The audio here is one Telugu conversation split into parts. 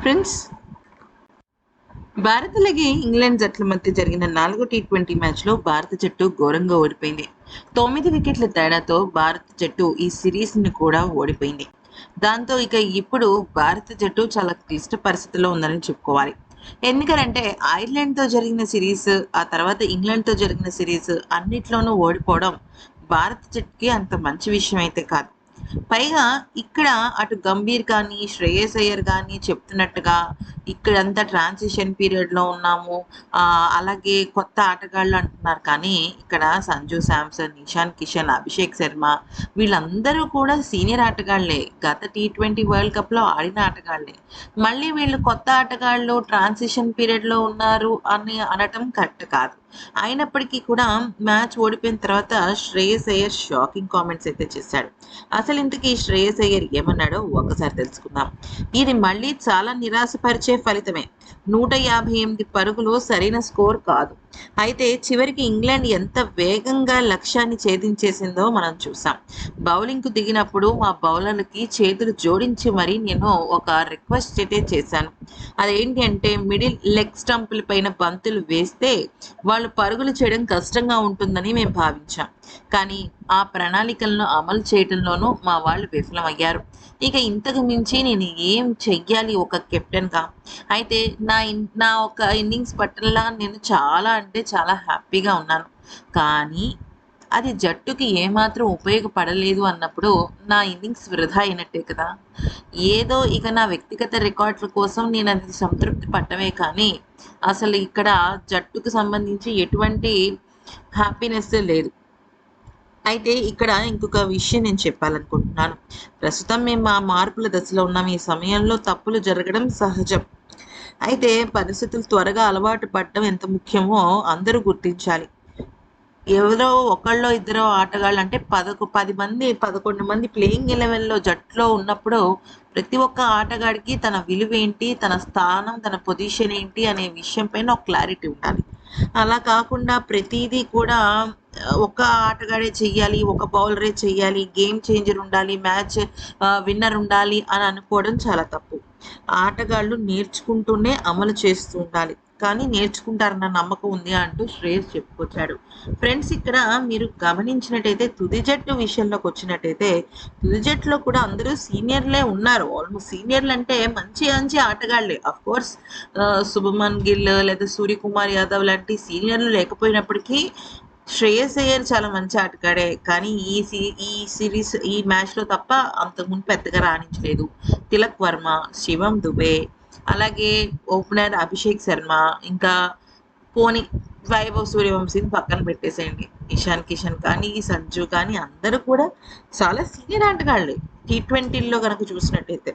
ఫ్రెండ్స్, భారత్ అలాగే ఇంగ్లాండ్ జట్ల మధ్య జరిగిన 4వ టీ20 మ్యాచ్లో భారత జట్టు ఘోరంగా ఓడిపోయింది. 9 వికెట్ల తేడాతో భారత జట్టు ఈ సిరీస్ని కూడా ఓడిపోయింది. దాంతో ఇప్పుడు భారత జట్టు చాలా క్లిష్ట పరిస్థితిలో ఉందని చెప్పుకోవాలి. ఎందుకంటే ఐర్లాండ్తో జరిగిన సిరీస్, ఆ తర్వాత ఇంగ్లాండ్తో జరిగిన సిరీస్ అన్నిట్లోనూ ఓడిపోవడం భారత జట్టుకి అంత మంచి విషయం అయితే కాదు. పైగా ఇక్కడ అటు గంభీర్ కానీ, శ్రేయస్ అయ్యర్ కానీ చెప్తున్నట్టుగా ఇక్కడంతా ట్రాన్సిషన్ పీరియడ్‌లో ఉన్నాము. అలాగే కొత్త ఆటగాళ్ళు అంటున్నారు కానీ, ఇక్కడ సంజు శాంసన్, ఇషాన్ కిషన్, అభిషేక్ శర్మ వీళ్ళందరూ కూడా సీనియర్ ఆటగాళ్ళే. గత టీ20 వరల్డ్ కప్‌లో ఆడిన ఆటగాళ్ళే. మళ్ళీ వీళ్ళు కొత్త ఆటగాళ్ళు ట్రాన్సిషన్ పీరియడ్‌లో ఉన్నారు అని అనటం కరెక్ట్ కాదు. అయినప్పటికీ కూడా మ్యాచ్ ఓడిపోయిన తర్వాత శ్రేయస్ అయ్యర్ షాకింగ్ కామెంట్స్ అయితే చేశాడు. అసలు ఇంతకీ శ్రేయస్ అయ్యర్ ఏమన్నాడో ఒకసారి తెలుసుకుందాం. ఇది మళ్ళీ చాలా నిరాశపరిచే ఫలితమే. 158 పరుగులు సరైన స్కోర్ కాదు. అయితే చివరికి ఇంగ్లాండ్ ఎంత వేగంగా లక్ష్యాన్ని ఛేదించేసిందో మనం చూసాం. బౌలింగ్కు దిగినప్పుడు మా బౌలర్లకి చేతులు జోడించి మరీ నేను ఒక రిక్వెస్ట్ అయితే చేశాను. అదేంటి అంటే మిడిల్ లెగ్ స్టంపుల పైన బంతులు వేస్తే వాళ్ళు పరుగులు చేయడం కష్టంగా ఉంటుందని మేము భావించాం. కానీ ఆ ప్రణాళికలను అమలు చేయడంలోనూ మా వాళ్ళు విఫలమయ్యారు. ఇంతకు మించి నేను ఏం చెయ్యాలి ఒక కెప్టెన్గా? అయితే నా ఒక ఇన్నింగ్స్ పట్ల నేను చాలా అంటే చాలా హ్యాపీగా ఉన్నాను. కానీ అది జట్టుకి ఏమాత్రం ఉపయోగపడలేదు అన్నప్పుడు నా ఇన్నింగ్స్ వృధా అయినట్టే కదా. ఏదో నా వ్యక్తిగత రికార్డుల కోసం నేను అది సంతృప్తి పట్టమే కానీ అసలు ఇక్కడ జట్టుకు సంబంధించి ఎటువంటి హ్యాపీనెస్ లేదు. అయితే ఇక్కడ ఇంకొక విషయం నేను చెప్పాలనుకుంటున్నాను. ప్రస్తుతం మేము ఆ మార్పుల దశలో ఉన్నాం. ఈ సమయంలో తప్పులు జరగడం సహజం. అయితే పరిస్థితులు త్వరగా అలవాటు పడడం ఎంత ముఖ్యమో అందరూ గుర్తించాలి. ఎవరో ఒకళ్ళో ఇద్దరో ఆటగాళ్ళు అంటే 10 మంది 11 మంది ప్లేయింగ్ 11లో జట్టులో ఉన్నప్పుడు ప్రతి ఒక్క ఆటగాడికి తన విలువ ఏంటి, తన స్థానం, తన పొజిషన్ ఏంటి అనే విషయం పైన ఒక క్లారిటీ ఉండాలి. అలా కాకుండా ప్రతిదీ కూడా ఒక ఆటగాడే చెయ్యాలి, ఒక బౌలరే చెయ్యాలి, గేమ్ చేంజర్ ఉండాలి, మ్యాచ్ విన్నర్ ఉండాలి అని అనుకోవడం చాలా తప్పు. ఆటగాళ్ళు నేర్చుకుంటూనే అమలు చేస్తూ ఉండాలి. కానీ నేర్చుకుంటారన్న నమ్మకం ఉంది అంటూ శ్రేయస్ చెప్పుకొచ్చాడు. ఫ్రెండ్స్, ఇక్కడ మీరు గమనించినట్టయితే తుది జట్టు విషయంలోకి వచ్చినట్టయితే తుది జట్టులో కూడా అందరూ సీనియర్లే ఉన్నారు. ఆల్మోస్ట్ సీనియర్లు అంటే మంచి మంచి ఆటగాళ్లే. అఫ్ కోర్స్ శుభమన్ గిల్ లేదా సూర్యకుమార్ యాదవ్ లాంటి సీనియర్లు లేకపోయినప్పటికీ శ్రేయస్ అయ్యర్ చాలా మంచి ఆటగాడే. కానీ ఈ సిరీస్ ఈ మ్యాచ్లో తప్ప అంతకుముందు పెద్దగా రాణించలేదు. తిలక్ వర్మ, శివం దుబే, అలాగే ఓపెనర్ అభిషేక్ శర్మ, ఇంకా పోనీ వైభవ్ సూర్యవంశీని పక్కన పెట్టేసేయండి. ఇషాన్ కిషన్ కానీ, సంజు కానీ అందరూ కూడా చాలా సీనియర్ ఆటగాళ్ళే టీ20లో కనుక చూసినట్టయితే.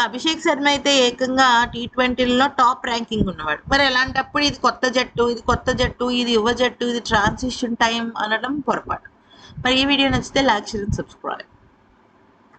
అభిషేక్ శర్మ అయితే ఏకంగా టీ20లో టాప్ ర్యాంకింగ్ ఉన్నవాడు. మరి అలాంటప్పుడు ఇది కొత్త జట్టు, ఇది యువ జట్టు, ఇది ట్రాన్సిషన్ టైం అనడం పొరపాటు. మరి ఈ వీడియో నచ్చితే లైక్, షేర్, సబ్స్క్రైబ్.